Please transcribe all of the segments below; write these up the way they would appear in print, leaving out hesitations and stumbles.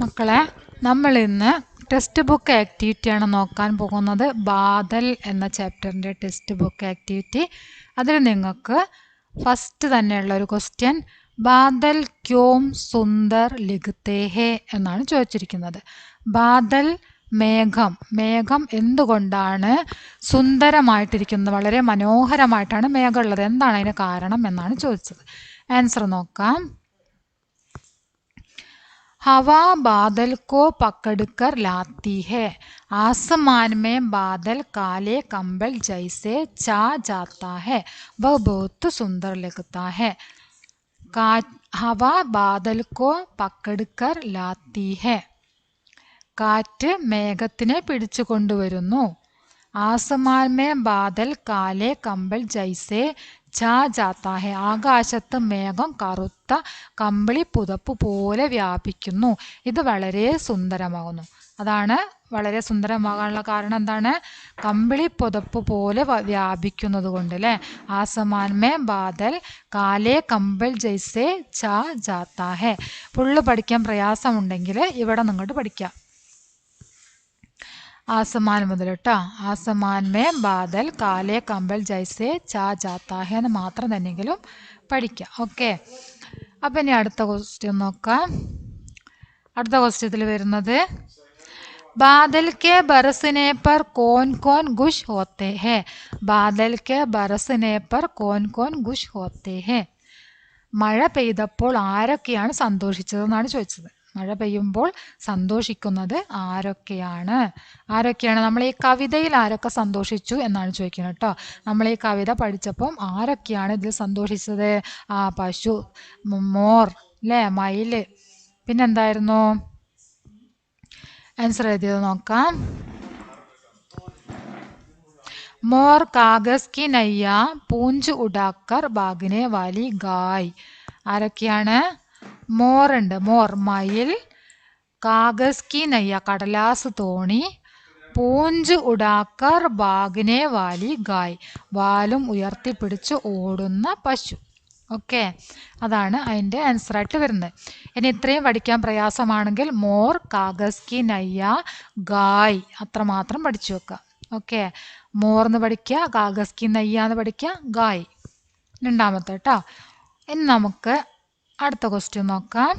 മക്കളെ, നമ്മൾ ഇന്ന് ടെക്സ്റ്റ് ബുക്ക് ആക്ടിവിറ്റിയാണ് നോക്കാൻ പോകുന്നത്. ബാദൽ എന്ന ചാപ്റ്ററിൻ്റെ ടെക്സ്റ്റ് ബുക്ക് ആക്ടിവിറ്റി. അതിൽ നിങ്ങൾക്ക് ഫസ്റ്റ് തന്നെയുള്ള ഒരു ക്വസ്റ്റ്യൻ, ബാദൽ ക്യോം സുന്ദർ ലിഖ്തേ ഹേ എന്നാണ് ചോദിച്ചിരിക്കുന്നത്. ബാദൽ മേഘം, മേഘം എന്തുകൊണ്ടാണ് സുന്ദരമായിട്ടിരിക്കുന്നത്, വളരെ മനോഹരമായിട്ടാണ് മേഘം ഉള്ളത്, എന്താണ് അതിന് കാരണം എന്നാണ് ചോദിച്ചത്. ആൻസർ നോക്കാം. हवा बादल को पकड़कर लाती है, आसमान में बादल काले कंबल जैसे छा जाता है, वह बहुत सुंदर लगता है. हवा बादल को पकड़कर लाती है. കാറ്റ് മേഘത്തിനെ പിടിച്ചു കൊണ്ടുവരുന്നു. ആസമാൻ മേ ബാദൽ കാലെ കമ്പൽ ജൈസെ ഛാ ജാത്താ ഹെ, ആകാശത്ത് മേഘം കറുത്ത കമ്പിളി പുതപ്പ് പോലെ വ്യാപിക്കുന്നു. ഇത് വളരെ സുന്ദരമാകുന്നു. അതാണ് വളരെ സുന്ദരമാകാനുള്ള കാരണം എന്താണ്? കമ്പിളി പുതപ്പ് പോലെ വ്യാപിക്കുന്നത് കൊണ്ട് അല്ലേ. ആസമാൻ മേ ബാദൽ കാലെ കമ്പൽ ജൈസെ ഛാ ജാത്താ ഹെ. ഫുള്ള് പഠിക്കാൻ പ്രയാസമുണ്ടെങ്കിൽ ഇവിടെ നിങ്ങോട്ട് പഠിക്കാം. ആസമാൻ മുതൽ കേട്ടോ. ആസമാൻ മേ ബാദൽ കാലെ കമ്പൽ ജൈസെ ഛാ ജാത്താ ഹെ എന്ന് മാത്രം തന്നെയെങ്കിലും പഠിക്കാം. ഓക്കെ, അപ്പം ഇനി അടുത്ത ക്വസ്റ്റ്യൻ നോക്കാം. അടുത്ത ക്വസ്റ്റ്യത്തിൽ വരുന്നത്, बादल के बरसने पर कौन कौन खुश होते हैं. बादल के बरसने पर कौन कौन खुश होते हैं. മഴ പെയ്തപ്പോൾ ആരൊക്കെയാണ് സന്തോഷിച്ചതെന്നാണ് ചോദിച്ചത്. മഴ പെയ്യുമ്പോൾ സന്തോഷിക്കുന്നത് ആരൊക്കെയാണ്? നമ്മൾ ഈ കവിതയിൽ ആരൊക്കെ സന്തോഷിച്ചു എന്നാണ് ചോദിക്കുന്നത് കേട്ടോ. നമ്മൾ ഈ കവിത പഠിച്ചപ്പം ആരൊക്കെയാണ് ഇതിൽ സന്തോഷിച്ചത്? പശു, മോർ അല്ലേ, മയില്, പിന്നെന്തായിരുന്നു? ആൻസർ എഴുതിയത് നോക്കാം. മോർ കാഗസ് കി നയ്യ പൂഞ്ച് ഉടാക്കർ ബാഗിനെ വാലി ഗായ്. ആരൊക്കെയാണ്? മോർ ഉണ്ട്, മോർ മയിൽ, കാഗസ് കി നയ്യ കടലാസ് തോണി, പൂഞ്ച് ഉടാക്കർ ബാഗിനെ വാലി ഗായ് വാലും ഉയർത്തിപ്പിടിച്ച് ഓടുന്ന പശു. ഓക്കെ, അതാണ് അതിൻ്റെ ആൻസറായിട്ട് വരുന്നത്. ഇനി ഇത്രയും പഠിക്കാൻ പ്രയാസമാണെങ്കിൽ മോർ, കാഗസ് കി നയ്യ, ഗായ് അത്രമാത്രം പഠിച്ചു വെക്കുക. ഓക്കെ, മോർന്ന് പഠിക്കുക, കാഗസ് കി നയ്യ എന്ന് പഠിക്കുക, ഗായ് രണ്ടാമത്തെ കേട്ടോ. ഇനി നമുക്ക് അടുത്ത ക്വസ്റ്റ്യൻ നോക്കാം.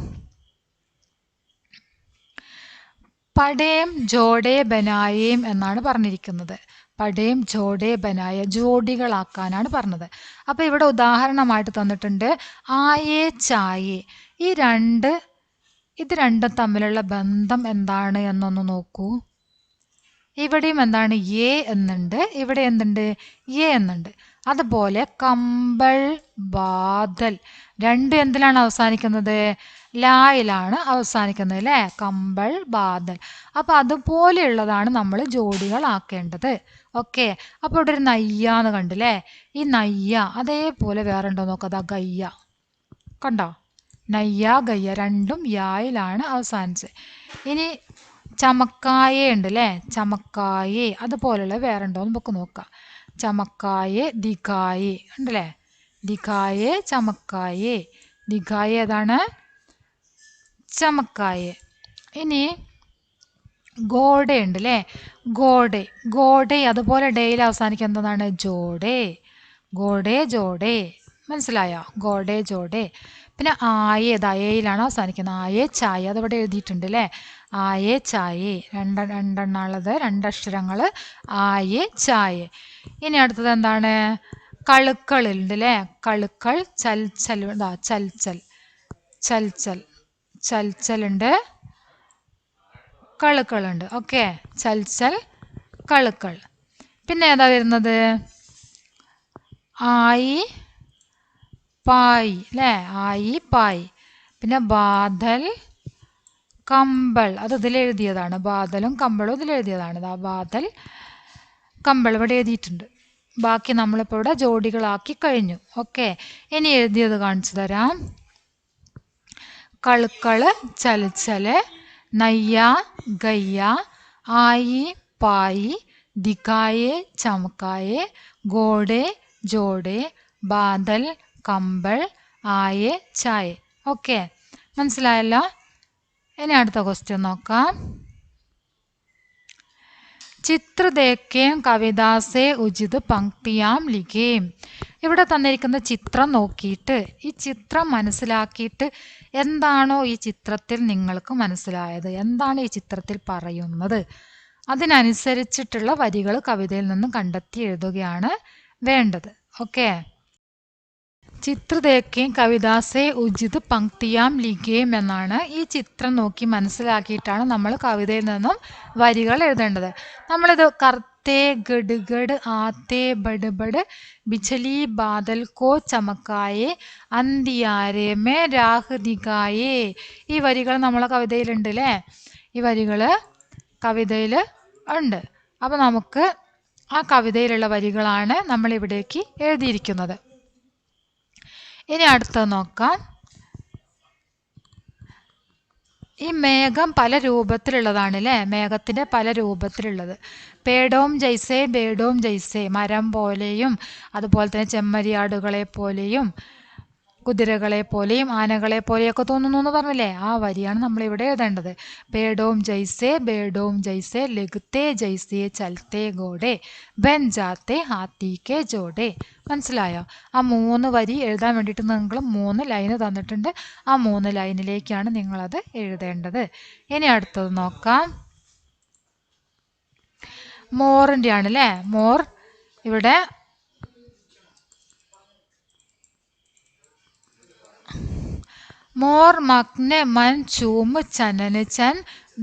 പടേം ജോഡേ ബനായേം എന്നാണ് പറഞ്ഞിരിക്കുന്നത്. പടേം ജോഡേ ബനായ, ജോഡികളാക്കാനാണ് പറഞ്ഞത്. അപ്പോൾ ഇവിടെ ഉദാഹരണമായിട്ട് തന്നിട്ടുണ്ട് ആയേ ചായേ. ഇത് രണ്ടും തമ്മിലുള്ള ബന്ധം എന്താണ് എന്നൊന്ന് നോക്കൂ. ഇവിടെയും എന്താണ്? എ എന്നുണ്ട്, ഇവിടെ എന്തുണ്ട്? എ എന്നുണ്ട്. അതുപോലെ കമ്പൾ, ബാദൽ രണ്ട് എന്തിലാണ് അവസാനിക്കുന്നത്? ലായിലാണ് അവസാനിക്കുന്നത് അല്ലേ. കമ്പൾ, ബാദൽ. അപ്പം അതുപോലെയുള്ളതാണ് നമ്മൾ ജോഡികളാക്കേണ്ടത്. ഓക്കെ, അപ്പോൾ ഇവിടെ ഒരു നയ്യ എന്ന് കണ്ടില്ലേ. ഈ നയ്യ അതേപോലെ വേറെ ഉണ്ടോ നോക്കാം. ഗയ്യ കണ്ടോ? നയ്യ, ഗയ്യ രണ്ടും യായിലാണ് അവസാനിച്ചത്. ഇനി ചമക്കായേ ഉണ്ട് അല്ലേ, ചമക്കായേ അതുപോലുള്ള വേറെ ഉണ്ടോ എന്ന് നമുക്ക് നോക്കാം. ചമക്കായേ, ദിഖായേ ഉണ്ടല്ലേ. ദിഖായേ, ചമക്കായേ. ദിഖായേ ഏതാണ്? ചമക്കായേ. ഇനി ഗോഡേ ഉണ്ട് അല്ലേ. ഗോഡേ, ഗോഡേ അതുപോലെ ഡേയിൽ അവസാനിക്കുന്നതാണ് ജോഡേ. ഗോഡേ ജോഡേ, മനസ്സിലായോ? ഗോഡേ ജോഡേ. പിന്നെ ആയേ, ദയയിലാണ് അവസാനിക്കുന്നത്. ആയേ ചായ, അതിവിടെ എഴുതിയിട്ടുണ്ട് അല്ലേ. ആയേ ചായേ, രണ്ടെണ്ണുള്ളത്, രണ്ടക്ഷരങ്ങൾ. ആയേ ചായേ. ഇനി അടുത്തത് എന്താണ്? കളുക്കളുണ്ട് അല്ലേ. കളുക്കൾ, ചൽച്ചൽ, ചൽച്ചൽ, ചൽച്ചൽ, ചൽച്ചലുണ്ട്, കളുക്കളുണ്ട്. ഓക്കെ, ചൽച്ചൽ, കളുക്കൾ. പിന്നെ ഏതാ വരുന്നത്? ആയി പായ് അല്ലേ. ആയി പായ്. പിന്നെ ബാദൽ, കമ്പൾ, അത് ഇതിലെഴുതിയതാണ്. ബാദലും കമ്പളും ഇതിലെഴുതിയതാണ്. ബാദൽ, കമ്പൾ ഇവിടെ എഴുതിയിട്ടുണ്ട്. ബാക്കി നമ്മളിപ്പോൾ ഇവിടെ ജോഡികളാക്കി കഴിഞ്ഞു. ഓക്കെ, ഇനി എഴുതിയത് കാണിച്ചു തരാം. കളുക്കള്, ചലിച്ചല്, നയ്യ, ഗയ്യ, ആയി പായി, ദിഖായേ, ചമക്കായേ, ഗോഡേ, ജോഡേ, ബാദൽ, കമ്പൾ, ആയേ, ചായേ. ഓക്കെ, മനസ്സിലായല്ലോ. ഇനി അടുത്ത ക്വസ്റ്റ്യൻ നോക്കാം. ചിത്ര ദേഖേം കവിതാസെ ഉചിത് പങ്ക്തിയാം ലിഖേം. ഇവിടെ തന്നിരിക്കുന്ന ചിത്രം നോക്കിയിട്ട് ഈ ചിത്രം മനസ്സിലാക്കിയിട്ട് എന്താണോ ഈ ചിത്രത്തിൽ നിങ്ങൾക്ക് മനസ്സിലായത്, എന്താണ് ഈ ചിത്രത്തിൽ പറയുന്നത്, അതിനനുസരിച്ചിട്ടുള്ള വരികൾ കവിതയിൽ നിന്ന് കണ്ടെത്തി എഴുതുകയാണ് വേണ്ടത്. ഓക്കെ. ചിത്ര ദേഖേം കവിതാസെ ഉചിത് പങ്ക്തിയാം ലിഖേം എന്നാണ്. ഈ ചിത്രം നോക്കി മനസ്സിലാക്കിയിട്ടാണ് നമ്മൾ കവിതയിൽ നിന്നും വരികൾ എഴുതേണ്ടത്. നമ്മളിത് കർത്തേ ഗഡ് ഗഡ് ആത്തേ ബഡ് ബഡ് ബിജലി ബാദൽ കോ ചമക്കായേ അന്തിയാരേ മേ രാഹ് ദിഖായേ. ഈ വരികൾ നമ്മളെ കവിതയിലുണ്ട് അല്ലേ? ഈ വരികൾ കവിതയിൽ ഉണ്ട്. അപ്പോൾ നമുക്ക് ആ കവിതയിലുള്ള വരികളാണ് നമ്മൾ ഇവിടേക്ക് എഴുതിയിരിക്കുന്നത്. ഇനി അടുത്തത് നോക്കാം. ഈ മേഘം പല രൂപത്തിലുള്ളതാണ് അല്ലേ? മേഘത്തിൻ്റെ പല രൂപത്തിലുള്ളത്. പേടോം ജൈസേ ബേഡോം ജൈസേ, മരം പോലെയും അതുപോലെ തന്നെ ചെമ്മരിയാടുകളെ പോലെയും കുതിരകളെ പോലെയും ആനകളെ പോലെയൊക്കെ തോന്നുന്നു എന്ന് പറഞ്ഞില്ലേ? ആ വരിയാണ് നമ്മളിവിടെ എഴുതേണ്ടത്. പേടോം ജൈസേ ബേഡോം ജൈസേ ലഗത്തെ ജൈസേ ചലത്തെ ഗോഡെ ബൻ ജാത്തെ ഹാത്തി കെ ജോഡെ. മനസ്സിലായോ? ആ 3 വരി എഴുതാൻ വേണ്ടിയിട്ട് നിങ്ങൾ 3 ലൈന് തന്നിട്ടുണ്ട്. ആ 3 ലൈനിലേക്കാണ് നിങ്ങളത് എഴുതേണ്ടത്. ഇനി അടുത്തത് നോക്കാം. മോറിൻ്റെ ആണ് അല്ലേ? മോർ ഇവിടെ मोर मखने मन चूम चनन चन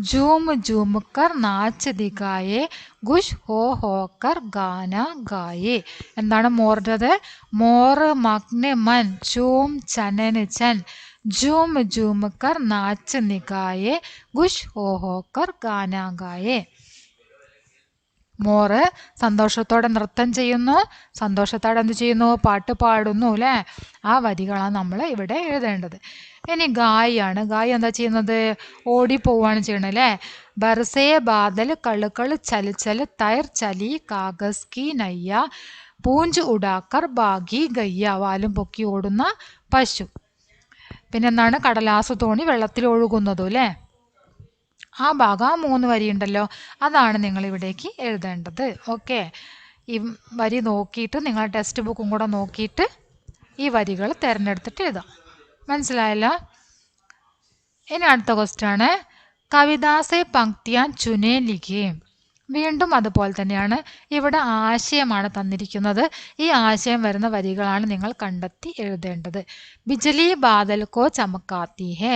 झूम झूम कर नाच दिखाए गुश हो होकर गाना गाए. എന്താണ് മോറിൻ്റെത്? മോർ മഗ്നെ മൻ ചൂം ചനൻ ചൻ झूम झूम कर नाच निगाए गुश हो होकर गाना गाए. മോറ് സന്തോഷത്തോടെ നൃത്തം ചെയ്യുന്നു, സന്തോഷത്തോടെ എന്ത് ചെയ്യുന്നു? പാട്ട് പാടുന്നു അല്ലേ? ആ വരികളാണ് നമ്മൾ ഇവിടെ എഴുതേണ്ടത്. ഇനി ഗായാണ്. ഗായ് എന്താ ചെയ്യുന്നത്? ഓടിപ്പോവാണ് ചെയ്യണത് അല്ലേ? ബർസേ ബാദൽ കളുക്കള് ചല് ചല് തൈർ ചലി കാഗസ് കി നയ്യ പൂഞ്ച് ഉടാക്കർ ബാഗി ഗയ്യ. വാലും പൊക്കി ഓടുന്ന പശു. പിന്നെന്താണ്? കടലാസ് തോണി വെള്ളത്തിൽ ഒഴുകുന്നതും അല്ലേ? ആ ഭാഗം, ആ 3 വരി ഉണ്ടല്ലോ, അതാണ് നിങ്ങൾ ഇവിടേക്ക് എഴുതേണ്ടത്. ഓക്കെ. ഈ വരി നോക്കിയിട്ട് നിങ്ങൾ ടെക്സ്റ്റ് ബുക്കും കൂടെ നോക്കിയിട്ട് ഈ വരികൾ തിരഞ്ഞെടുത്തിട്ട് എഴുതാം. മനസ്സിലായല്ലോ? ഇനി അടുത്ത ക്വസ്റ്റ്യൻ ആണ്. കവിതാസെ പങ്ക്തിയാൻ ചുനേ ലിഖേ. വീണ്ടും അതുപോലെ തന്നെയാണ്. ഇവിടെ ആശയമാണ് തന്നിരിക്കുന്നത്. ഈ ആശയം വരുന്ന വരികളാണ് നിങ്ങൾ കണ്ടെത്തി എഴുതേണ്ടത്. ബിജലി ബാദൽ കോ ചമക്കാത്തി ഹേ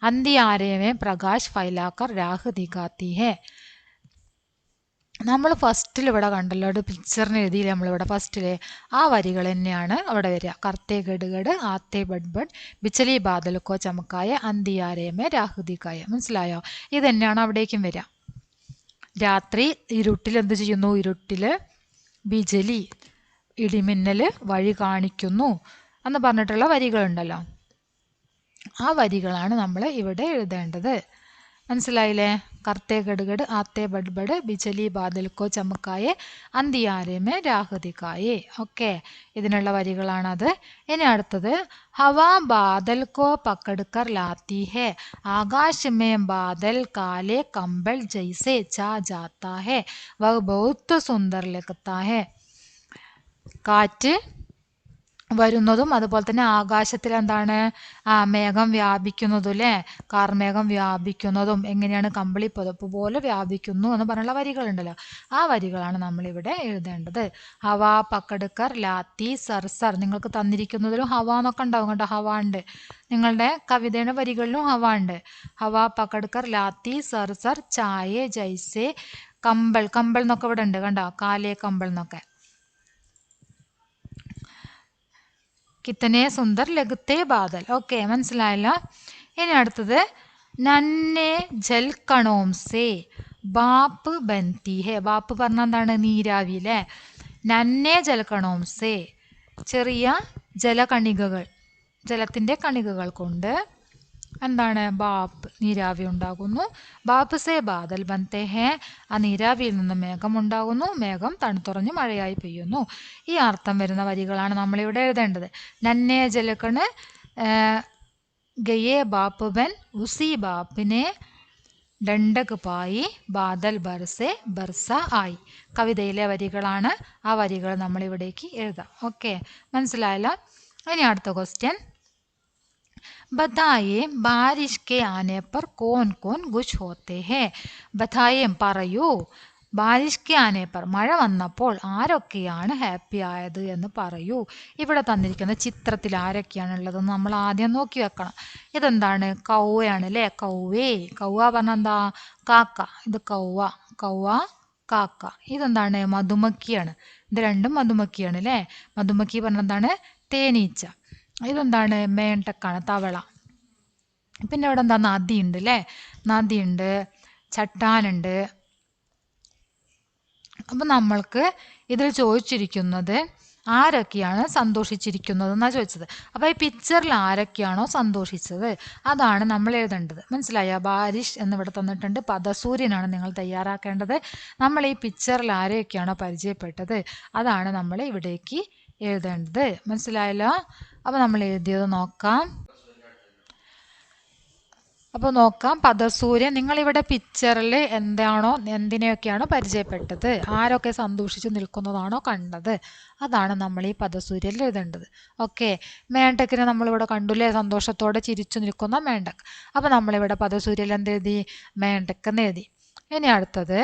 അന്തിയാരേ മേ പ്രകാശ് ഫൈലാക്കർ രാഹ് ദിഖാത്തി ഹേ. നമ്മൾ ഫസ്റ്റിൽ ഇവിടെ കണ്ടല്ലോ, ഒരു പിക്ചറിന് എഴുതിയില്ലേ നമ്മളിവിടെ ഫസ്റ്റിൽ? ആ വരികൾ തന്നെയാണ് അവിടെ വരിക. കർത്തേ ഗഡ് ഗഡ് ആത്തേ ബഡ് ബഡ് ബിച്ചലി ബാദലുക്കോ ചമക്കായ അന്തിയാരേമേ രാഹുദിക്കായ. മനസ്സിലായോ? ഇത് തന്നെയാണ് അവിടേക്കും വരിക. രാത്രി ഇരുട്ടിൽ എന്ത് ചെയ്യുന്നു? ഇരുട്ടിൽ ബിജലി ഇടിമിന്നൽ വഴി കാണിക്കുന്നു എന്ന് പറഞ്ഞിട്ടുള്ള വരികളുണ്ടല്ലോ, ആ വരികളാണ് നമ്മൾ ഇവിടെ എഴുതേണ്ടത്. മനസ്സിലായില്ലേ? കർത്തേ ഗഡ്ഗഡ് ആത്തേ ബഡ് ബഡ് ബിജലി ബാദൽക്കോ ചമക്കായെ അന്തിയാരേമേ രാഹുദിക്കായെ. ഓക്കെ, ഇതിനുള്ള വരികളാണത്. ഇനി അടുത്തത് ഹവാ ബാദൽക്കോ പക്കടുക്കർ ലാത്തി ഹേ ആകാശ് മേ ബാദൽ കാലെ കമ്പൽ ജൈസെ ചാ ജാത്താ ഹേ വഹ് ബഹുത്ത് സുന്ദർ ലഗ്താ ഹേ. കാറ്റ് വരുന്നതും അതുപോലെ തന്നെ ആകാശത്തിൽ എന്താണ്? മേഘം വ്യാപിക്കുന്നതും അല്ലേ? കാർമേഘം വ്യാപിക്കുന്നതും എങ്ങനെയാണ്? കമ്പിളി പുതപ്പ് പോലെ വ്യാപിക്കുന്നു എന്ന് പറഞ്ഞുള്ള വരികളുണ്ടല്ലോ, ആ വരികളാണ് നമ്മളിവിടെ എഴുതേണ്ടത്. ഹവാ പക്കടുക്കർ ലാത്തി സർസർ. നിങ്ങൾക്ക് തന്നിരിക്കുന്നതിലും ഹവ എന്നൊക്കെ ഉണ്ടാവും കേട്ടോ. ഹവ ഉണ്ട്, നിങ്ങളുടെ കവിതയുടെ വരികളിലും ഹവ ഉണ്ട്. ഹവാ പക്കടുക്കർ ലാത്തി സർസർ ചായേ ജൈസേ കമ്പൾ. കമ്പൾ എന്നൊക്കെ ഇവിടെ ഉണ്ട് കണ്ടോ, കാലേ കമ്പൾ എന്നൊക്കെ. കിത്തനെ സുന്ദർ ലഗത്തെ ബാദൽ. ഓക്കെ, മനസ്സിലായല്ലോ? ഇനി അടുത്തത് നന്നെ ജൽ കണോം സേ ബാപ്പ് ബൻതി ഹേ. ബാപ്പ് പറഞ്ഞാൽ എന്താണ്? നീരാവി അല്ലേ? നന്നെ ജൽ കണോം സേ ചെറിയ ജലകണികകൾ, ജലത്തിൻ്റെ കണികകൾ കൊണ്ട് എന്താണ്? ബാപ്പ് നീരാവി ഉണ്ടാകുന്നു. ബാപ്പ് സേ ബാദൽ ബൻതേ ഹേ. ആ നീരാവിയിൽ നിന്ന് മേഘം ഉണ്ടാകുന്നു. മേഘം തണുത്തുറഞ്ഞ് മഴയായി പെയ്യുന്നു. ഈ അർത്ഥം വരുന്ന വരികളാണ് നമ്മളിവിടെ എഴുതേണ്ടത്. നന്നേ ജലക്കണ് ഗയേ ബാപ്പ് ബൻ ഉസി ബാപ്പിനെ ഡണ്ടക് പായി ബാദൽ ബർസെ ബർസ ആയി. കവിതയിലെ വരികളാണ്. ആ വരികൾ നമ്മൾ ഇവിടേക്ക് എഴുതാം. ഓക്കെ, മനസ്സിലായല്ലോ? ഇനി അടുത്ത ക്വസ്റ്റ്യൻ. बताइए बारिश के आने पर कौन कौन खुश होते हैं? बताइए പറയൂ. ബാരിഷ് കെ ആനെ പർ മഴ വന്നപ്പോൾ ആരൊക്കെയാണ് ഹാപ്പി ആയത് എന്ന് പറയൂ. ഇവിടെ തന്നിരിക്കുന്ന ചിത്രത്തിൽ ആരൊക്കെയാണുള്ളതെന്ന് നമ്മൾ ആദ്യം നോക്കി വെക്കണം. ഇതെന്താണ്? കൗവയാണ് അല്ലേ? കൗവേ. കൗവ പറഞ്ഞ എന്താ? കാക്ക. ഇത് കൗവ. കൗവ, കാക്ക. ഇതെന്താണ്? മധുമക്കിയാണ്. ഇത് രണ്ടും മധുമക്കിയാണ് അല്ലേ? മധുമക്കി പറഞ്ഞ എന്താണ്? തേനീച്ച. ഇതെന്താണ്? മേണ്ടക്കാണ്, തവള. പിന്നെ ഇവിടെ എന്താ? നദിയുണ്ട് അല്ലേ? നദിയുണ്ട്, ചട്ടാനുണ്ട്. അപ്പം നമ്മൾക്ക് ഇതിൽ ചോദിച്ചിരിക്കുന്നത് ആരൊക്കെയാണ് സന്തോഷിച്ചിരിക്കുന്നത് എന്നാണ് ചോദിച്ചത്. അപ്പോൾ ഈ പിക്ചറിൽ ആരൊക്കെയാണോ സന്തോഷിച്ചത് അതാണ് നമ്മൾ എഴുതേണ്ടത്. മനസ്സിലായോ? ബാരിഷ് എന്നിവിടെ തന്നിട്ടുണ്ട്. പദസൂര്യനാണ് നിങ്ങൾ തയ്യാറാക്കേണ്ടത്. നമ്മൾ ഈ പിക്ചറിൽ ആരെയൊക്കെയാണോ പരിചയപ്പെട്ടത് അതാണ് നമ്മൾ ഇവിടേക്ക് എഴുതേണ്ടത്. മനസ്സിലായല്ലോ? അപ്പോൾ നമ്മൾ എഴുതിയത് നോക്കാം. അപ്പോൾ നോക്കാം. പദസൂര്യൻ. നിങ്ങളിവിടെ പിക്ചറിൽ എന്താണോ എന്തിനെയൊക്കെയാണോ പരിചയപ്പെട്ടത്, ആരൊക്കെ സന്തോഷിച്ച് നിൽക്കുന്നതാണോ കണ്ടത് അതാണ് നമ്മൾ ഈ പദസൂര്യനിൽ എഴുതേണ്ടത്. ഓക്കെ, മേണ്ടക്കിനെ നമ്മളിവിടെ കണ്ടുല്ലേ? സന്തോഷത്തോടെ ചിരിച്ചു നിൽക്കുന്ന മേണ്ടക്ക്. അപ്പോൾ നമ്മളിവിടെ പദസൂര്യയിൽ എന്തെഴുതി? മേണ്ടക്കെന്ന് എഴുതി. ഇനി അടുത്തത്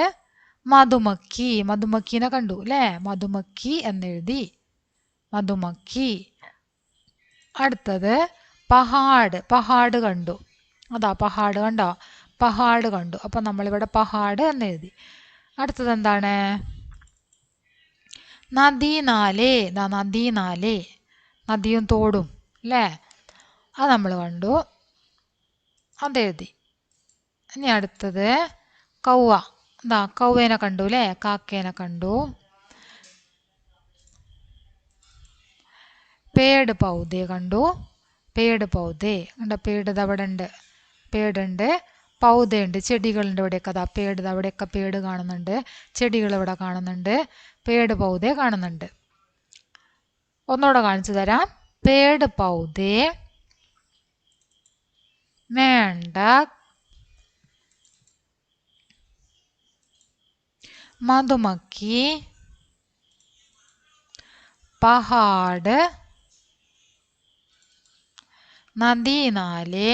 മധുമക്കി. മധുമക്കീനെ കണ്ടു അല്ലേ? മധുമക്കി എന്നെഴുതി. മധുമക്കി. അടുത്തത് പഹാഡ്. പഹാഡ് കണ്ടു. അതാ പഹാഡ് കണ്ടോ? പഹാഡ് കണ്ടു. അപ്പം നമ്മളിവിടെ പഹാഡ് എന്നെഴുതി. അടുത്തത് എന്താണ്? നദീനാലേ. നദീനാലേ, നദിയും തോടും അല്ലേ? അത് നമ്മൾ കണ്ടു, അതെഴുതി. ഇനി അടുത്തത് കൗവ. കൗവേനെ കണ്ടു അല്ലേ? കാക്കേനെ കണ്ടു. പേട് പൗതേ കണ്ടു. പേട് പൗതേ കണ്ടോ? പേട് അവിടെ ഉണ്ട്. പേടുണ്ട്, പൗതയുണ്ട്, ചെടികളുണ്ട് ഇവിടെയൊക്കെ. അതാ പേട്, അവിടെയൊക്കെ പേട് കാണുന്നുണ്ട്. ചെടികൾ ഇവിടെ കാണുന്നുണ്ട്. പേട് പൗതേ കാണുന്നുണ്ട്. ഒന്നുകൂടെ കാണിച്ചു തരാം. പേട് പൗതേ, മേണ്ടക്, മധുമക്കി, പഹാഡ്, നദീനാലെ,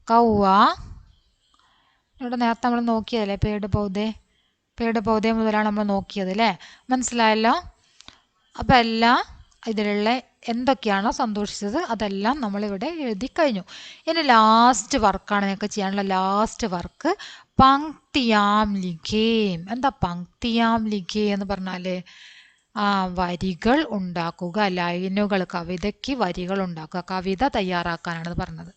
കൗവ. ഇവിടെ നേരത്തെ നമ്മൾ നോക്കിയതല്ലേ പേട് പൗതേ? പേട് പൗതേ മുതലാണ് നമ്മൾ നോക്കിയത് അല്ലേ? മനസ്സിലായല്ലോ? അപ്പം എല്ലാം ഇതിലുള്ള എന്തൊക്കെയാണോ സന്തോഷിച്ചത് അതെല്ലാം നമ്മളിവിടെ എഴുതി കഴിഞ്ഞു. ഇനി ലാസ്റ്റ് വർക്കാണ് നിങ്ങൾക്ക് ചെയ്യാനുള്ള. ലാസ്റ്റ് വർക്ക് പങ്ക്തിയാം ലിഖേം. എന്താ പങ്ക്തിയാം ലിഖേ എന്ന് പറഞ്ഞാൽ? വരികൾ ഉണ്ടാക്കുക, ലൈനുകൾ. കവിതയ്ക്ക് വരികൾ ഉണ്ടാക്കുക. കവിത തയ്യാറാക്കാനാണ് പറഞ്ഞത്.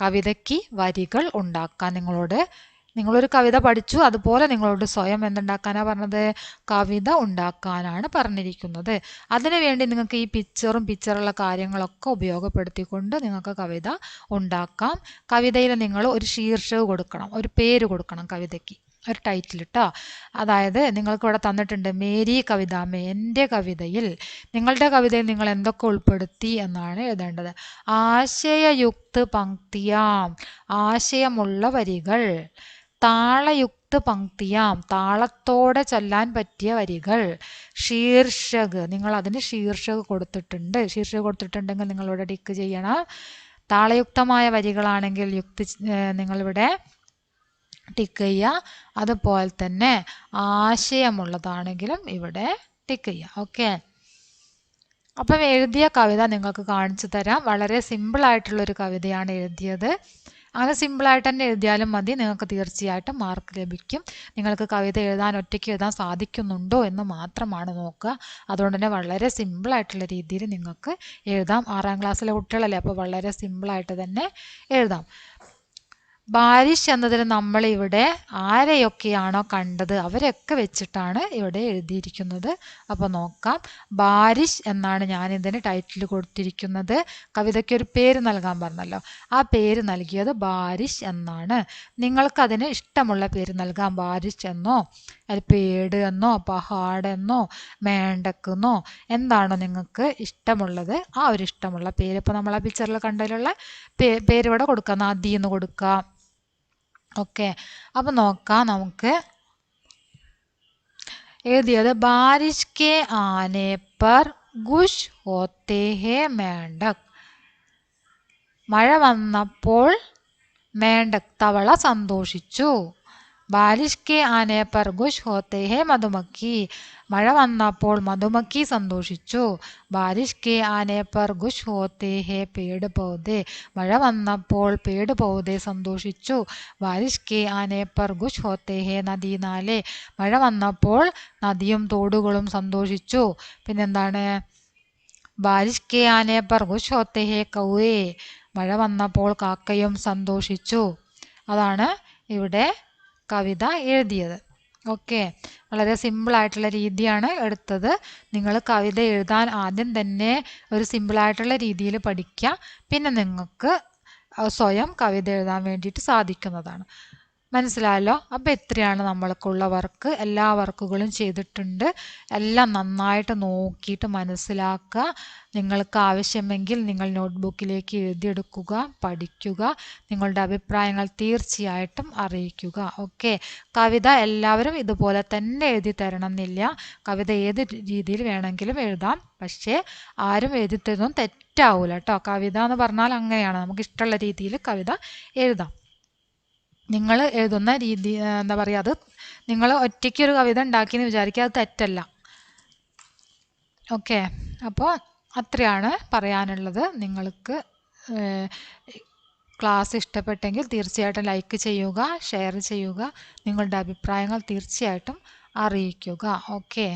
കവിതയ്ക്ക് വരികൾ ഉണ്ടാക്കാൻ നിങ്ങളൊരു കവിത പഠിച്ചു, അതുപോലെ നിങ്ങളോട് സ്വയം എന്തുണ്ടാക്കാനാണ് പറഞ്ഞത്? കവിത ഉണ്ടാക്കാനാണ് പറഞ്ഞിരിക്കുന്നത്. അതിനുവേണ്ടി നിങ്ങൾക്ക് ഈ പിക്ചറുള്ള കാര്യങ്ങളൊക്കെ ഉപയോഗപ്പെടുത്തിക്കൊണ്ട് നിങ്ങൾക്ക് കവിത ഉണ്ടാക്കാം. കവിതയിൽ നിങ്ങൾ ഒരു ശീർഷകം കൊടുക്കണം, ഒരു പേര് കൊടുക്കണം കവിതയ്ക്ക്, ഒരു ടൈറ്റിൽ കേട്ടോ. അതായത് നിങ്ങൾക്ക് ഇവിടെ തന്നിട്ടുണ്ട് മേരി കവിതാമേ, എൻ്റെ കവിതയിൽ. നിങ്ങളുടെ കവിതയിൽ നിങ്ങൾ എന്തൊക്കെ ഉൾപ്പെടുത്തി എന്നാണ് എഴുതേണ്ടത്. ആശയയുക്ത പങ്ക്തിയാം, ആശയമുള്ള വരികൾ. താളയുക്ത പങ്ക്തിയാം, താളത്തോടെ ചൊല്ലാൻ പറ്റിയ വരികൾ. ശീർഷക്, നിങ്ങൾ അതിന് ശീർഷക് കൊടുത്തിട്ടുണ്ട്. ശീർഷക് കൊടുത്തിട്ടുണ്ടെങ്കിൽ നിങ്ങളിവിടെ ടിക്ക് ചെയ്യണം. താളയുക്തമായ വരികളാണെങ്കിൽ നിങ്ങളിവിടെ ടിക്ക് ചെയ്യുക. അതുപോലെ തന്നെ ആശയമുള്ളതാണെങ്കിലും ഇവിടെ ടിക്ക് ചെയ്യുക. ഓക്കെ, അപ്പം എഴുതിയ കവിത നിങ്ങൾക്ക് കാണിച്ചു തരാം. വളരെ സിമ്പിളായിട്ടുള്ളൊരു കവിതയാണ് എഴുതിയത്. അങ്ങനെ സിമ്പിളായിട്ട് തന്നെ എഴുതിയാലും മതി, നിങ്ങൾക്ക് തീർച്ചയായിട്ടും മാർക്ക് ലഭിക്കും. നിങ്ങൾക്ക് കവിത ഒറ്റയ്ക്ക് എഴുതാൻ സാധിക്കുന്നുണ്ടോ എന്ന് മാത്രമാണ് നോക്കുക. അതുകൊണ്ട് തന്നെ വളരെ സിമ്പിളായിട്ടുള്ള രീതിയിൽ നിങ്ങൾക്ക് എഴുതാം. 6ാം ക്ലാസ്സിലെ കുട്ടികളല്ലേ, അപ്പോൾ വളരെ സിമ്പിളായിട്ട് തന്നെ എഴുതാം. ബാരിഷ് എന്നതിൽ നമ്മൾ ഇവിടെ ആരെയൊക്കെയാണോ കണ്ടത് അവരെയൊക്കെ വെച്ചിട്ടാണ് ഇവിടെ എഴുതിയിരിക്കുന്നത്. അപ്പോൾ നോക്കാം. ബാരിഷ് എന്നാണ് ഞാൻ ഇതിന് ടൈറ്റിൽ കൊടുത്തിരിക്കുന്നത്. കവിതയ്ക്ക് ഒരു പേര് നൽകാൻ പറഞ്ഞല്ലോ, ആ പേര് നൽകിയത് ബാരിഷ് എന്നാണ്. നിങ്ങൾക്കതിന് ഇഷ്ടമുള്ള പേര് നൽകാം. ബാരിഷ് എന്നോ, പേട് എന്നോ, പഹാഡ് എന്നോ, മേണ്ടക്ക് എന്നോ, എന്താണോ നിങ്ങൾക്ക് ഇഷ്ടമുള്ളത് ആ ഒരു ഇഷ്ടമുള്ള പേര്. ഇപ്പോൾ നമ്മൾ ആ പിക്ചറിൽ കണ്ടതിലുള്ള പേര് ഇവിടെ കൊടുക്കാം. നദി എന്ന് കൊടുക്കാം. ഓക്കെ, അപ്പം നോക്കാം. നമുക്ക് എഴുതിയത് ബാരിഷ് കെ ആനെ പർ ഖുഷ് ഹോത്തെ ഹേ മേണ്ടക്. മഴ വന്നപ്പോൾ മേണ്ടക് തവള സന്തോഷിച്ചു. ബാരിഷ് കെ ആനെ പർ ഖുഷ് ഹോത്തെ ഹേ മധുമക്കി. മഴ വന്നപ്പോൾ മധുമക്കി സന്തോഷിച്ചു. ബാരിഷ് കെ ആനെ പർ ഖുഷ് ഹോത്തെ ഹേ പേട് പൗധെ. മഴ വന്നപ്പോൾ പേട് പൗധെ സന്തോഷിച്ചു. ബാരിഷ് കെ ആനെ പർ ഖുഷ് ഹോത്തെ ഹേ നദി നാലെ. മഴ വന്നപ്പോൾ നദിയും തോടുകളും സന്തോഷിച്ചു. പിന്നെന്താണ്? ബാരിഷ് കെ ആനെ പർ ഖുഷ് ഹോത്തെ ഹേ കൗവേ. മഴ വന്നപ്പോൾ കാക്കയും സന്തോഷിച്ചു. അതാണ് ഇവിടെ കവിത എഴുതിയത്. ഓക്കെ, വളരെ സിമ്പിളായിട്ടുള്ള രീതിയാണ് എടുത്തത്. നിങ്ങൾ കവിത എഴുതാൻ ആദ്യം തന്നെ ഒരു സിമ്പിളായിട്ടുള്ള രീതിയിൽ പഠിക്കുക. പിന്നെ നിങ്ങൾക്ക് സ്വയം കവിത എഴുതാൻ വേണ്ടിയിട്ട് സാധിക്കുന്നതാണ്. മനസ്സിലായല്ലോ? അപ്പോൾ ഇത്രയാണ് നമ്മൾക്കുള്ള വർക്ക്. എല്ലാ വർക്കുകളും ചെയ്തിട്ടുണ്ട്. എല്ലാം നന്നായിട്ട് നോക്കിയിട്ട് മനസ്സിലാക്കുക. നിങ്ങൾക്ക് ആവശ്യമെങ്കിൽ നിങ്ങൾ നോട്ട്ബുക്കിലേക്ക് എഴുതിയെടുക്കുക, പഠിക്കുക. നിങ്ങളുടെ അഭിപ്രായങ്ങൾ തീർച്ചയായിട്ടും അറിയിക്കുക. ഓക്കെ, കവിത എല്ലാവരും ഇതുപോലെ തന്നെ എഴുതി തരണം എന്നില്ല. കവിത ഏത് രീതിയിൽ വേണമെങ്കിലും എഴുതാം. പക്ഷേ ആരും എഴുതി തരുന്നതും തെറ്റാവൂല കേട്ടോ. കവിത എന്ന് പറഞ്ഞാൽ അങ്ങനെയാണ്, നമുക്ക് ഇഷ്ടമുള്ള രീതിയിൽ കവിത എഴുതാം. നിങ്ങൾ എഴുതുന്ന രീതി എന്താ പറയുക, അത് നിങ്ങൾ ഒറ്റയ്ക്കൊരു കവിത ഉണ്ടാക്കിയെന്ന് വിചാരിക്കുക, അത് തെറ്റല്ല. ഓക്കെ, അപ്പോൾ അത്രയാണ് പറയാനുള്ളത്. നിങ്ങൾക്ക് ക്ലാസ് ഇഷ്ടപ്പെട്ടെങ്കിൽ തീർച്ചയായിട്ടും ലൈക്ക് ചെയ്യുക, ഷെയർ ചെയ്യുക. നിങ്ങളുടെ അഭിപ്രായങ്ങൾ തീർച്ചയായിട്ടും അറിയിക്കുക. ഓക്കെ.